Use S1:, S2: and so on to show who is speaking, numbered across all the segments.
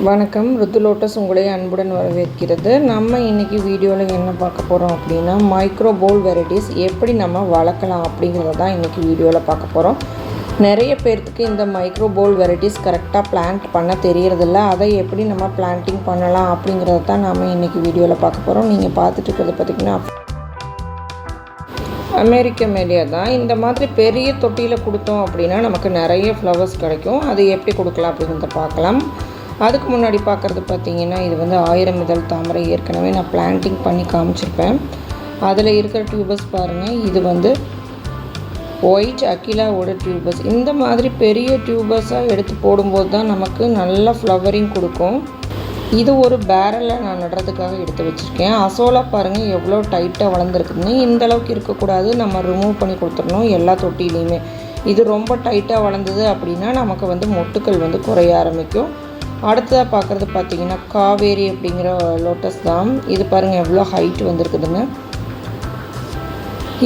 S1: வணக்கம். ருத்து லோட்டஸ் உங்களை அன்புடன் வரவேற்கிறது. நம்ம இன்றைக்கி வீடியோவில் என்ன பார்க்க போகிறோம் அப்படின்னா, மைக்ரோ போல் வெரைட்டிஸ் எப்படி நம்ம வளர்க்கலாம் அப்படிங்கிறத தான் இன்றைக்கி வீடியோவில் பார்க்க போகிறோம். நிறைய பேர்த்துக்கு இந்த மைக்ரோ போல் வெரைட்டிஸ் கரெக்டாக பிளான்ட் பண்ண தெரியறதில்ல. அதை எப்படி நம்ம பிளான்டிங் பண்ணலாம் அப்படிங்கிறத தான் நம்ம இன்றைக்கி வீடியோவில் பார்க்க போகிறோம். நீங்கள் பார்த்துட்டு இருக்கிறது பார்த்திங்கன்னா அமெரிக்க மேலியா தான். இந்த மாதிரி பெரிய தொட்டியில் கொடுத்தோம் அப்படின்னா நமக்கு நிறைய ஃப்ளவர்ஸ் கிடைக்கும். அது எப்படி கொடுக்கலாம் அப்படிங்கிறத பார்க்கலாம். அதுக்கு முன்னாடி பார்க்குறது பார்த்திங்கன்னா, இது வந்து 1000 இதழ் தாமரை ஏற்கனவே நான் பிளான்டிங் பண்ணி காமிச்சிருப்பேன். அதில் இருக்கிற டியூபர்ஸ் பாருங்கள். இது வந்து ஒயிட் அக்கிலாவோட டியூபர்ஸ். இந்த மாதிரி பெரிய டியூபர்ஸாக எடுத்து போடும்போது தான் நமக்கு நல்ல ஃப்ளவரிங் கொடுக்கும். இது ஒரு பேரலில் நான் நடுறதுக்காக எடுத்து வச்சுருக்கேன். அசோலா பாருங்கள் எவ்வளோ டைட்டாக வளர்ந்துருக்குதுன்னு. இந்தளவுக்கு இருக்கக்கூடாது, நம்ம ரிமூவ் பண்ணி கொடுத்துடணும் எல்லா தொட்டிலையுமே. இது ரொம்ப டைட்டாக வளர்ந்தது அப்படின்னா நமக்கு வந்து மொட்டுக்கள் வந்து குறைய ஆரம்பிக்கும். அடுத்ததாக பார்க்குறது பார்த்திங்கன்னா காவேரி அப்படிங்கிற லோட்டஸ் தான். இது பாருங்கள் எவ்வளோ ஹைட் வந்திருக்குதுன்னு.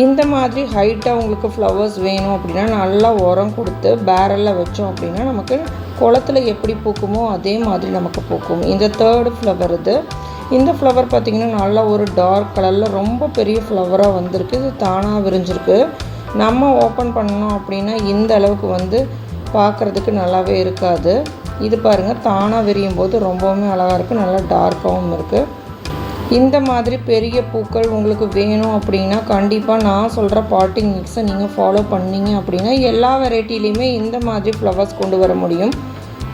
S1: இந்த மாதிரி ஹைட்டாக உங்களுக்கு ஃப்ளவர்ஸ் வேணும் அப்படின்னா நல்லா உரம் கொடுத்து பேரலில் வச்சோம் அப்படின்னா நமக்கு குளத்தில் எப்படி பூக்குமோ அதே மாதிரி நமக்கு பூக்கும். இந்த 3rd ஃப்ளவர் இது. இந்த ஃப்ளவர் பார்த்திங்கன்னா நல்லா ஒரு டார்க் கலரில் ரொம்ப பெரிய ஃப்ளவராக வந்திருக்கு. இது தானாக விரிஞ்சிருக்கு. நம்ம ஓப்பன் பண்ணோம் அப்படின்னா இந்த அளவுக்கு வந்து பார்க்குறதுக்கு நல்லாவே இருக்காது. இது பாருங்கள் தானாக விரியும் போது ரொம்பவுமே அழகாக இருக்குது, நல்லா டார்க்காகவும் இருக்குது. இந்த மாதிரி பெரிய பூக்கள் உங்களுக்கு வேணும் அப்படின்னா கண்டிப்பாக நான் சொல்கிற பாட்டிங் மிக்ஸை நீங்கள் ஃபாலோ பண்ணிங்க அப்படின்னா எல்லா வெரைட்டிலையுமே இந்த மாதிரி ஃப்ளவர்ஸ் கொண்டு வர முடியும்.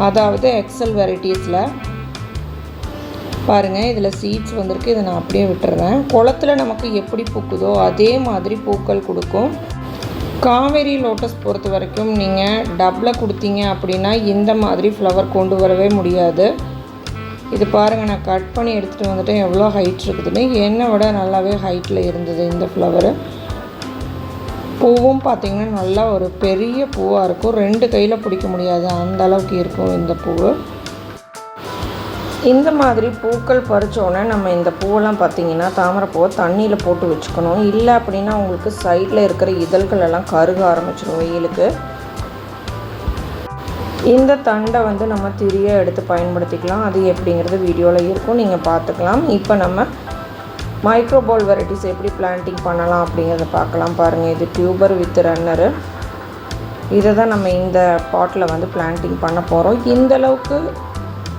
S1: அதாவது எக்ஸல் வெரைட்டிஸில் பாருங்கள் இதில் சீட்ஸ் வந்திருக்கு. இதை நான் அப்படியே விட்டுறேன். குளத்தில் நமக்கு எப்படி பூக்குதோ அதே மாதிரி பூக்கள் கொடுக்கும். காவேரி லோட்டஸ் பொறுத்த வரைக்கும் நீங்கள் டப்பில் கொடுத்தீங்க அப்படின்னா இந்த மாதிரி ஃப்ளவர் கொண்டு வரவே முடியாது. இது பாருங்கள், நான் கட் பண்ணி எடுத்துகிட்டு வந்துட்டேன். எவ்வளோ ஹைட் இருக்குதுன்னு. என்னை விட நல்லாவே ஹைட்டில் இருந்தது இந்த ஃப்ளவரு. பூவும் பார்த்திங்கன்னா நல்லா ஒரு பெரிய பூவாக இருக்கும். 2 கையில் பிடிக்க முடியாது, அந்த அளவுக்கு இருக்கும் இந்த பூவு. இந்த மாதிரி பூக்கள் பறித்தோன்னே நம்ம இந்த பூவெல்லாம் பார்த்திங்கன்னா தாமரை பூவை தண்ணியில் போட்டு வச்சுக்கணும். இல்லை அப்படின்னா உங்களுக்கு சைடில் இருக்கிற இதழ்கள் எல்லாம் கருக ஆரம்பிச்சிடும் வெயிலுக்கு. இந்த தண்டை வந்து நம்ம திரியாக எடுத்து பயன்படுத்திக்கலாம். அது எப்படிங்கிறது வீடியோவில் இருக்கும், நீங்கள் பார்த்துக்கலாம். இப்போ நம்ம மைக்ரோ பால் வெரைட்டிஸ் எப்படி பிளான்டிங் பண்ணலாம் அப்படிங்கிறத பார்க்கலாம். பாருங்கள், இது டியூபர் வித் ரன்னரு. இதை தான் நம்ம இந்த பாட்டில் வந்து பிளான்டிங் பண்ண போகிறோம். இந்தளவுக்கு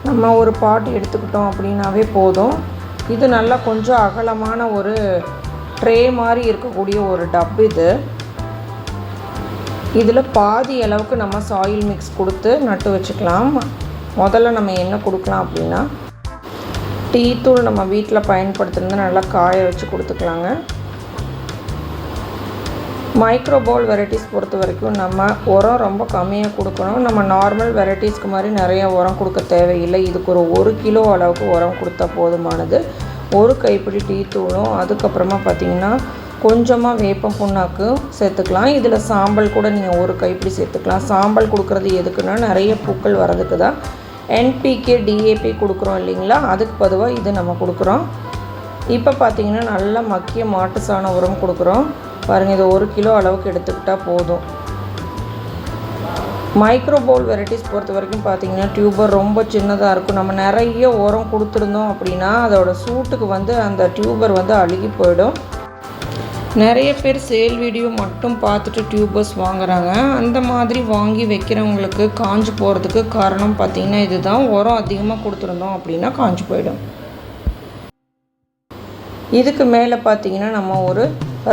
S1: நம்ம ஒரு பாட் எடுத்துக்கிட்டோம் அப்படின்னாவே போதும். இது நல்லா கொஞ்சம் அகலமான ஒரு ட்ரே மாதிரி இருக்கக்கூடிய ஒரு டப் இது. இதில் பாதி அளவுக்கு நம்ம சாயில் மிக்ஸ் கொடுத்து நட்டு வச்சுக்கலாம். முதல்ல நம்ம என்ன கொடுக்கலாம் அப்படின்னா, டீ தூள் நம்ம வீட்டில் பயன்படுத்துறது நல்லா காய வச்சு கொடுத்துக்கலாங்க. மைக்ரோ பால் வெரைட்டிஸ் பொறுத்த வரைக்கும் நம்ம உரம் ரொம்ப கம்மியாக கொடுக்கணும். நம்ம நார்மல் வெரைட்டிஸ்க்கு மாதிரி நிறைய உரம் கொடுக்க தேவையில்லை. இதுக்கு ஒரு 1 கிலோ அளவுக்கு உரம் கொடுத்தா போதுமானது. 1 கைப்பிடி டீ தூளும் அதுக்கப்புறமா பார்த்திங்கன்னா கொஞ்சமாக வேப்பம் புண்ணாக்கு சேர்த்துக்கலாம். இதில் சாம்பல் கூட நீங்கள் 1 கைப்பிடி சேர்த்துக்கலாம். சாம்பல் கொடுக்குறது எதுக்குன்னா நிறைய பூக்கள் வர்றதுக்கு தான். NPK DAP கொடுக்குறோம் இல்லைங்களா, அதுக்கு பொதுவாக இது நம்ம கொடுக்குறோம். இப்போ பார்த்திங்கன்னா நல்லா மக்கிய மாட்டு சாண உரம் கொடுக்குறோம். பாருங்கள், இது 1 கிலோ அளவுக்கு எடுத்துக்கிட்டால் போதும். மைக்ரோ போல் வெரைட்டிஸ் பொறுத்த வரைக்கும் பார்த்திங்கன்னா டியூபர் ரொம்ப சின்னதாக இருக்கும். நம்ம நிறைய உரம் கொடுத்துருந்தோம் அப்படின்னா அதோட சூட்டுக்கு வந்து அந்த டியூபர் வந்து அழுகி போயிடும். நிறைய பேர் சேல் வீடியோ மட்டும் பார்த்துட்டு டியூபர்ஸ் வாங்குகிறாங்க. அந்த மாதிரி வாங்கி வைக்கிறவங்களுக்கு காஞ்சு போகிறதுக்கு காரணம் பார்த்திங்கன்னா இதுதான். உரம் அதிகமாக கொடுத்துருந்தோம் அப்படின்னா காஞ்சு போயிடும். இதுக்கு மேலே பார்த்திங்கன்னா நம்ம ஒரு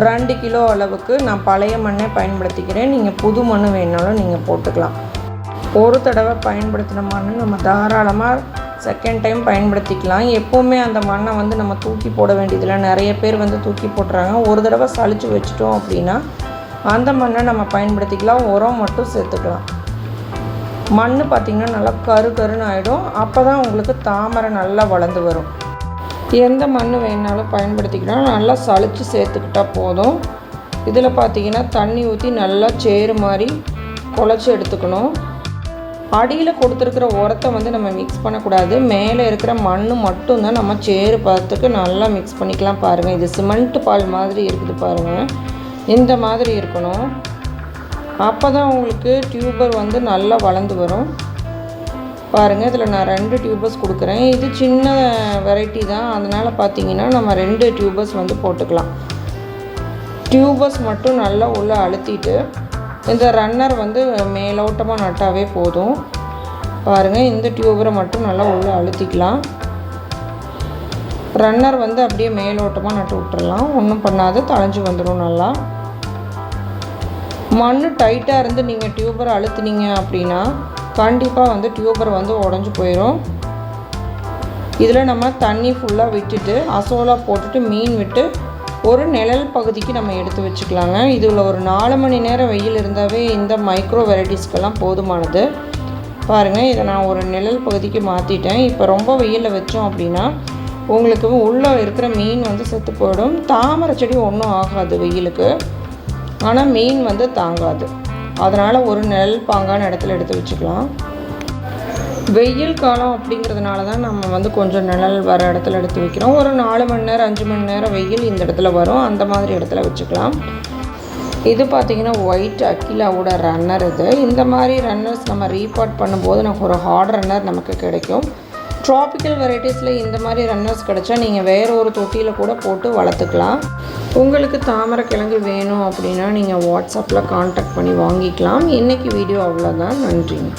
S1: 2 கிலோ அளவுக்கு நான் பழைய மண்ணை பயன்படுத்திக்கிறேன். நீங்கள் புது மண் வேணாலும் நீங்கள் போட்டுக்கலாம். ஒரு தடவை பயன்படுத்தின மண் நம்ம தாராளமாக செகண்ட் டைம் பயன்படுத்திக்கலாம். எப்போவுமே அந்த மண்ணை வந்து நம்ம தூக்கி போட வேண்டியதில்லை. நிறைய பேர் வந்து தூக்கி போட்டுறாங்க. ஒரு தடவை சளிச்சு வச்சிட்டோம் அப்படின்னா அந்த மண்ணை நம்ம பயன்படுத்திக்கலாம். உரம் மட்டும் சேர்த்துக்கலாம். மண் பார்த்திங்கன்னா நல்லா கருன்னு ஆகிடும். அப்போ தான் உங்களுக்கு தாமரை நல்லா வளர்ந்து வரும். எந்த மண் வேணாலும் பயன்படுத்திக்கலாம். நல்லா சளிச்சு சேர்த்துக்கிட்டால் போதும். இதில் பார்த்திங்கன்னா தண்ணி ஊற்றி நல்லா சேறு மாதிரி குழச்சி எடுத்துக்கணும். அடியில் கொடுத்துருக்கிற உரத்தை வந்து நம்ம மிக்ஸ் பண்ணக்கூடாது. மேலே இருக்கிற மண் மட்டும்தான் நம்ம சேறு பார்த்துக்கு நல்லா மிக்ஸ் பண்ணிக்கலாம். பாருங்கள், இது சிமெண்ட் பால் மாதிரி இருக்குது பாருங்கள். இந்த மாதிரி இருக்கணும். அப்போ தான் உங்களுக்கு டியூபர் வந்து நல்லா வளர்ந்து வரும். பாருங்கள், இதில் நான் 2 டியூபர்ஸ் கொடுக்குறேன். இது சின்ன வெரைட்டி தான், அதனால் பார்த்தீங்கன்னா நம்ம 2 டியூபர்ஸ் வந்து போட்டுக்கலாம். டியூபர்ஸ் மட்டும் நல்லா உள்ளே அழுத்திட்டு இந்த ரன்னர் வந்து மேலோட்டமாக நட்டாவே போதும். பாருங்கள், இந்த டியூபரை மட்டும் நல்லா உள்ளே அழுத்திக்கலாம். ரன்னர் வந்து அப்படியே மேலோட்டமாக நட்டு விட்டுறலாம். ஒன்றும் பண்ணாது, தழைஞ்சி வந்துடும் நல்லா. மண் டைட்டாக இருந்து நீங்கள் டியூபரை அழுத்துனீங்க அப்படின்னா கண்டிப்பாக வந்து டியூபர் வந்து உடஞ்சி போயிடும். இதில் நம்ம தண்ணி ஃபுல்லாக விட்டுட்டு அசோலா போட்டுட்டு மீன் விட்டு ஒரு நிழல் பகுதிக்கு நம்ம எடுத்து வச்சுக்கலாங்க. இதில் ஒரு 4 மணி நேரம் வெயில் இருந்தாவே இந்த மைக்ரோ வெரைட்டிஸ்க்கெல்லாம் போதுமானது. பாருங்கள், இதை நான் ஒரு நிழல் பகுதிக்கு மாற்றிட்டேன். இப்போ ரொம்ப வெயிலில் வச்சோம் அப்படின்னா உங்களுக்கு உள்ளே இருக்கிற மீன் வந்து செத்து போயிடும். தாமரை செடி ஒன்றும் ஆகாது வெயிலுக்கு, ஆனால் மீன் வந்து தாங்காது. அதனால் ஒரு நிழல் பாங்கான இடத்துல எடுத்து வச்சுக்கலாம். வெயில் காலம் அப்படிங்கிறதுனால தான் நம்ம வந்து கொஞ்சம் நிழல் வர இடத்துல எடுத்து வைக்கிறோம். ஒரு 4 மணி நேரம் 5 மணி நேரம் வெயில் இந்த இடத்துல வரும், அந்த மாதிரி இடத்துல வச்சுக்கலாம். இது பார்த்திங்கன்னா ஒயிட் அக்கிலாவோட ரன்னர். இது இந்த மாதிரி ரன்னர்ஸ் நம்ம ரீபாட் பண்ணும்போது நமக்கு ஒரு ஹார்ட் ரன்னர் நமக்கு கிடைக்கும். ட்ராபிக்கல் வெரைட்டிஸில் இந்த மாதிரி ரன்னர்ஸ் கிடச்சா நீங்கள் வேறு ஒரு தொட்டியில் கூட போட்டு வளர்த்துக்கலாம். உங்களுக்கு தாமரை கிழங்கு வேணும் அப்படின்னா நீங்கள் வாட்ஸ்அப்பில் கான்டாக்ட் பண்ணி வாங்கிக்கலாம். இன்றைக்கி வீடியோ அவ்வளோதான். நன்றிங்க.